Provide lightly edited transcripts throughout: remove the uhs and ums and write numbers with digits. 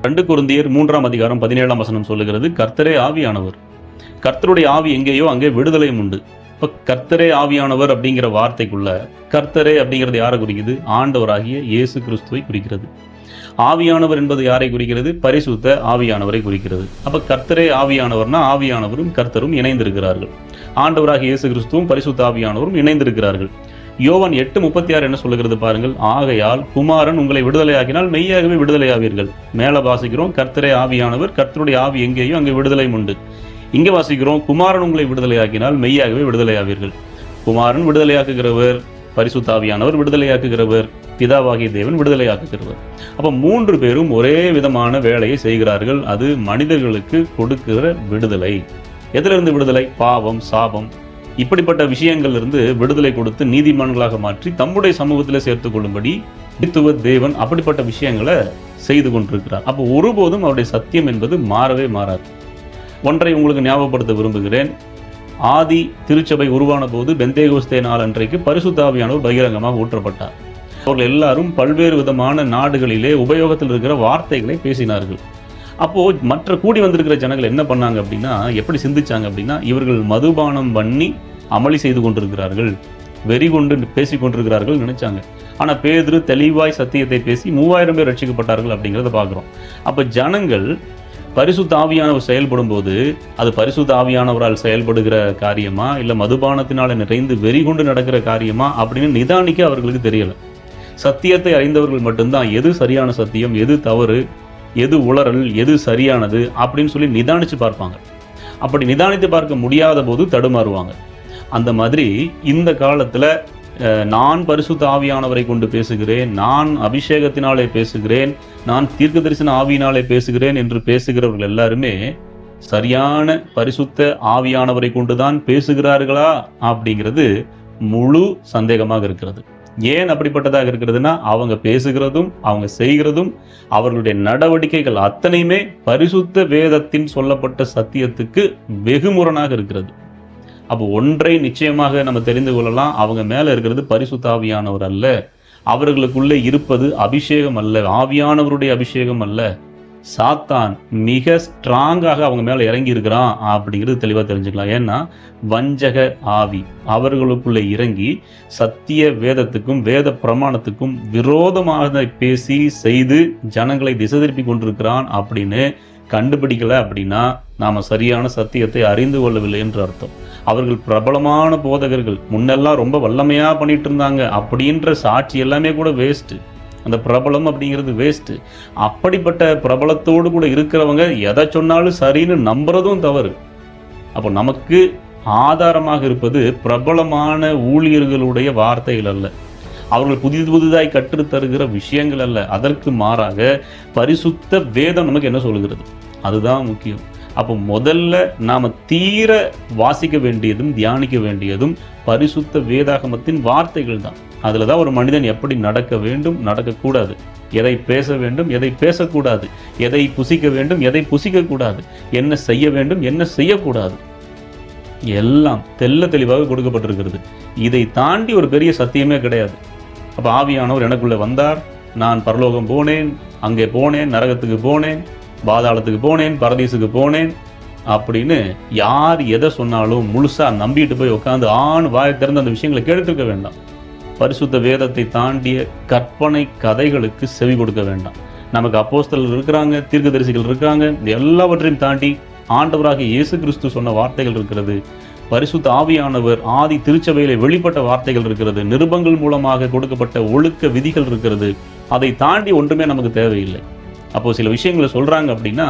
2 கொரிந்தியர் 3ஆம் அதிகாரம் 17ஆம் வசனம் சொல்லுகிறது, கர்த்தரே ஆவியானவர். கர்த்தருடைய ஆவி எங்கேயோ அங்கே விடுதலையும் உண்டு. இப்ப கர்த்தரே ஆவியானவர் அப்படிங்கிற வார்த்தைக்குள்ள கர்த்தரே அப்படிங்கிறது யாரை குறிக்குது? ஆண்டவராகிய இயேசு கிறிஸ்துவை குறிக்கிறது. ஆவியானவர் என்பது யாரை குறிக்கிறது? பரிசுத்த ஆவியானவரை குறிக்கிறது. அப்ப கர்த்தரே ஆவியானவர்னா ஆவியானவரும் கர்த்தரும் இணைந்திருக்கிறார்கள். ஆண்டவராகிய இயேசு கிறிஸ்துவும் பரிசுத்த ஆவியானவரும் இணைந்திருக்கிறார்கள். யோவான் 8:36 என்ன சொல்லுகிறது பாருங்கள், ஆகையால் குமாரன் உங்களை விடுதலையாக்கினால் மெய்யாகவே விடுதலையாவீர்கள். மேல வாசிக்கிறோம், கர்த்தரே ஆவியானவர், கர்த்தருடைய ஆவி எங்கேயோ அங்கே விடுதலையும் உண்டு. இங்க வாசிக்கிறோம், குமாரன் உங்களை விடுதலையாக்கினால் மெய்யாகவே விடுதலையாவீர்கள். குமாரன் விடுதலையாக்குகிறவர், பரிசுத்த ஆவியானவர் விடுதலையாக்குகிறவர், பிதாவாகிய தேவன் விடுதலையாக்குகிறவர். அப்ப 3 பேரும் ஒரே விதமான வேலையை செய்கிறார்கள். அது மனிதர்களுக்கு கொடுக்கிற விடுதலை. எதிலிருந்து விடுதலை? பாவம், சாபம், இப்படிப்பட்ட விஷயங்கள் இருந்து விடுதலை கொடுத்து நீதிமான்களாக மாற்றி தம்முடைய சமூகத்தில் சேர்த்துக் கொள்ளும்படி தேவன் அப்படிப்பட்ட விஷயங்களை செய்து கொண்டிருக்கிறார். அப்போ ஒருபோதும் அவருடைய சத்தியம் என்பது மாறவே மாறாது. ஒன்றை உங்களுக்கு ஞாபகப்படுத்த விரும்புகிறேன். ஆதி திருச்சபை உருவான போது பெந்தேகோஸ்தே நாள் அன்றைக்கு பரிசுத்த ஆவியானவர் பகிரங்கமாக ஊற்றப்பட்டார். அவர்கள் எல்லாரும் பல்வேறு விதமான நாடுகளிலே உபயோகத்தில் இருக்கிற வார்த்தைகளை பேசினார்கள். அப்போ மற்ற கூடி வந்திருக்கிற ஜனங்கள் என்ன பண்ணாங்க அப்படின்னா, எப்படி சிந்திச்சாங்க அப்படின்னா, இவர்கள் மதுபானம் பண்ணி அமளி செய்து கொண்டிருக்கிறார்கள், வெறி கொண்டு பேசி கொண்டிருக்கிறார்கள் நினைச்சாங்க. ஆனா பேதுரு தெளிவாய் சத்தியத்தை பேசி 3000 பேர் ரட்சிக்கப்பட்டார்கள் அப்படிங்கிறத பார்க்கிறோம். அப்ப ஜனங்கள் பரிசுத்த ஆவியானவர் செயல்படும் போது அது பரிசுத்த ஆவியானவரால் செயல்படுகிற காரியமா இல்ல மதுபானத்தினால நிறைந்து வெறி கொண்டு நடக்கிற காரியமா அப்படின்னு நிதானிக்க அவர்களுக்கு தெரியல. சத்தியத்தை அறிந்தவர்கள் மட்டும்தான் எது சரியான சத்தியம், எது தவறு, எது உளறல், எது சரியானது அப்படின்னு சொல்லி நிதானிச்சு பார்ப்பாங்க. அப்படி நிதானித்து பார்க்க முடியாத போது தடுமாறுவாங்க. அந்த மாதிரி இந்த காலத்துல நான் பரிசுத்த ஆவியானவரை கொண்டு பேசுகிறேன், நான் அபிஷேகத்தினாலே பேசுகிறேன், நான் தீர்க்க தரிசன ஆவியினாலே பேசுகிறேன் என்று பேசுகிறவர்கள் எல்லாருமே சரியான பரிசுத்த ஆவியானவரை கொண்டுதான் பேசுகிறார்களா அப்படிங்கிறது முழு சந்தேகமாக இருக்கிறது. ஏன் அப்படிப்பட்டதாக இருக்கிறதுனா, அவங்க பேசுகிறதும் அவங்க செய்கிறதும் அவர்களுடைய நடவடிக்கைகள் அத்தனையுமே பரிசுத்த வேதத்தின் சொல்லப்பட்ட சத்தியத்துக்கு வெகுமுரணாக இருக்கிறது. அப்போ ஒன்றை நிச்சயமாக நம்ம தெரிந்து கொள்ளலாம், அவங்க மேல இருக்கிறது பரிசுத்த ஆவியானவர் அல்ல, அவர்களுக்குள்ளே இருப்பது அபிஷேகம் அல்ல, ஆவியானவருடைய அபிஷேகம் அல்ல, சாத்தான் மிக ஸ்ட்ராங்காக அவங்க மேல இறங்கி இருக்கிறான் அப்படிங்கிறது தெளிவா தெரிஞ்சுக்கலாம். ஏன்னா வஞ்சக ஆவி அவர்களுக்குள்ளே இறங்கி சத்திய வேதத்துக்கும் வேத பிரமாணத்துக்கும் விரோதமாக பேசி செய்து ஜனங்களை திசை திருப்பி கொண்டிருக்கிறான் அப்படின்னு கண்டுபிடிக்கல அப்படின்னா நாம சரியான சத்தியத்தை அறிந்து கொள்ளவில்லை என்று அர்த்தம். அவர்கள் பிரபலமான போதகர்கள், முன்னெல்லாம் ரொம்ப வல்லமையா பண்ணிட்டு இருந்தாங்க அப்படின்ற சாட்சி எல்லாமே கூட வேஸ்ட். அந்த பிரபலம் அப்படிங்கிறது வேஸ்ட். அப்படிப்பட்ட பிரபலத்தோடு கூட இருக்கிறவங்க எதை சொன்னாலும் சரின்னு நம்புறதும் தவறு. அப்போ நமக்கு ஆதாரமாக இருப்பது பிரபலமான ஊழியர்களுடைய வார்த்தைகள் அல்ல, அவர்கள் புதிதாய் கற்றுத்தருகிற விஷயங்கள் அல்ல. அதற்கு மாறாக பரிசுத்த வேதம் நமக்கு என்ன சொல்லுகிறது, அதுதான் முக்கியம். அப்போ முதல்ல நாம தீர வாசிக்க வேண்டியதும் தியானிக்க வேண்டியதும் பரிசுத்த வேதாகமத்தின் வார்த்தைகள் தான். அதுலதான் ஒரு மனிதன் எப்படி நடக்க வேண்டும், நடக்கக்கூடாது, எதை பேச வேண்டும், எதை பேசக்கூடாது, எதை புசிக்க வேண்டும், எதை புசிக்க கூடாது, என்ன செய்ய வேண்டும், என்ன செய்யக்கூடாது, எல்லாம் தெல்ல தெளிவாக கொடுக்கப்பட்டிருக்கிறது. இதை தாண்டி ஒரு பெரிய சத்தியமே கிடையாது. அப்ப ஆவியானவர் எனக்குள்ள வந்தார், நான் பரலோகம் போனேன், அங்கே போனேன், நரகத்துக்கு போனேன், பாதாளத்துக்கு போனேன், பரதீசுக்கு போனேன் அப்படின்னு யார் எதை சொன்னாலும் முழுசா நம்பிட்டு போய் உட்காந்து வாயை திறந்து அந்த விஷயங்களை கேட்டுக்க வேண்டாம். பரிசுத்த வேதத்தை தாண்டிய கற்பனை கதைகளுக்கு செவி கொடுக்க வேண்டாம். நமக்கு அப்போஸ்தலர்கள் இருக்கிறாங்க, தீர்க்கதரிசிகள் இருக்காங்க, எல்லாவற்றையும் தாண்டி ஆண்டவராகிய இயேசு கிறிஸ்து சொன்ன வார்த்தைகள் இருக்கிறது. பரிசுத்த ஆவியானவர் ஆதி திருச்சபையிலே வெளிப்பட்ட வார்த்தைகள் இருக்கிறது. நிருபங்கள் மூலமாக கொடுக்கப்பட்ட ஒழுக்க விதிகள் இருக்கிறது. அதை தாண்டி ஒன்றுமே நமக்கு தேவையில்லை. அப்போ சில விஷயங்களை சொல்றாங்க அப்படின்னா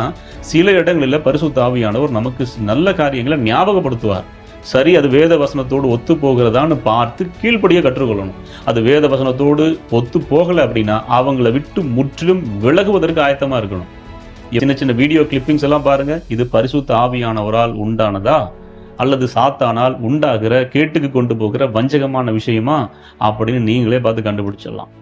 சில இடங்களில் பரிசுத்த ஆவியானவர் நமக்கு நல்ல காரியங்களை ஞாபகப்படுத்துவார். சரி, அது வேத வசனத்தோடு ஒத்து போகிறதான்னு பார்த்து கீழ்ப்படிய கற்றுக்கொள்ளணும். அது வேத வசனத்தோடு ஒத்து போகலை அப்படின்னா அவங்கள விட்டு முற்றிலும் விலகுவதற்கு ஆயத்தமா இருக்கணும். சின்ன சின்ன வீடியோ கிளிப்பிங்ஸ் எல்லாம் பாருங்க, இது பரிசுத்த ஆவியானவரால் உண்டானதா அல்லது சாத்தானால் உண்டாகிற கேட்டுக்கு கொண்டு போகிற வஞ்சகமான விஷயமா அப்படின்னு நீங்களே பார்த்து கண்டுபிடிச்சிடலாம்.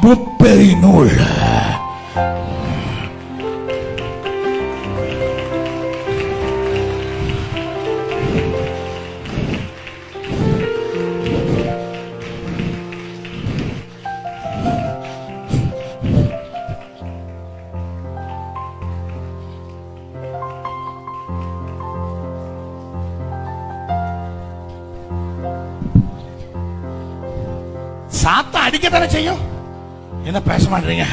முப்பெரி நூல் சாத்தா அடிக்கத்தானே செய்யும். என்ன பேச மாட்டீங்க?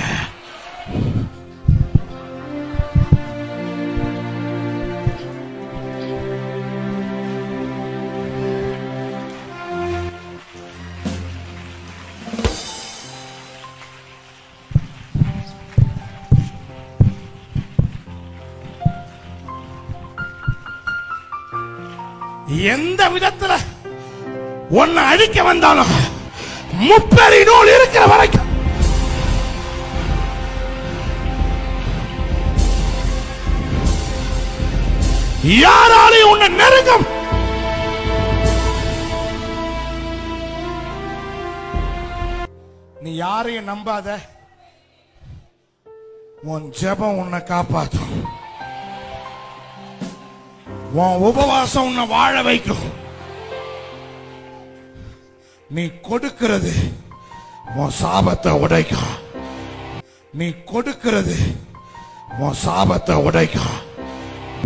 எந்த விதத்துல உன்னை அழிக்க வந்தாலும் முப்பெரி நூல் இருக்கிற வரைக்கும் யாராலையும் உன்னை நெருங்கும் நீ யாரையும் நம்பாத. உன் ஜெபம் உன்னை காப்பாற்றும். உன் உபவாசம் உன்னை வாழ வைக்கும். நீ கொடுக்கிறது உன் சாபத்தை உடைக்கும். நீ கொடுக்கிறது உன் சாபத்தை உடைக்கும்.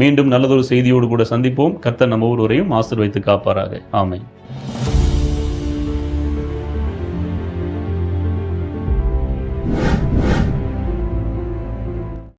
மீண்டும் நல்லதொரு செய்தியோடு கூட சந்திப்போம். கர்த்தர் நம்ம ஒவ்வொருவரையும் ஆசீர்வதித்து காப்பாராக. ஆமென்.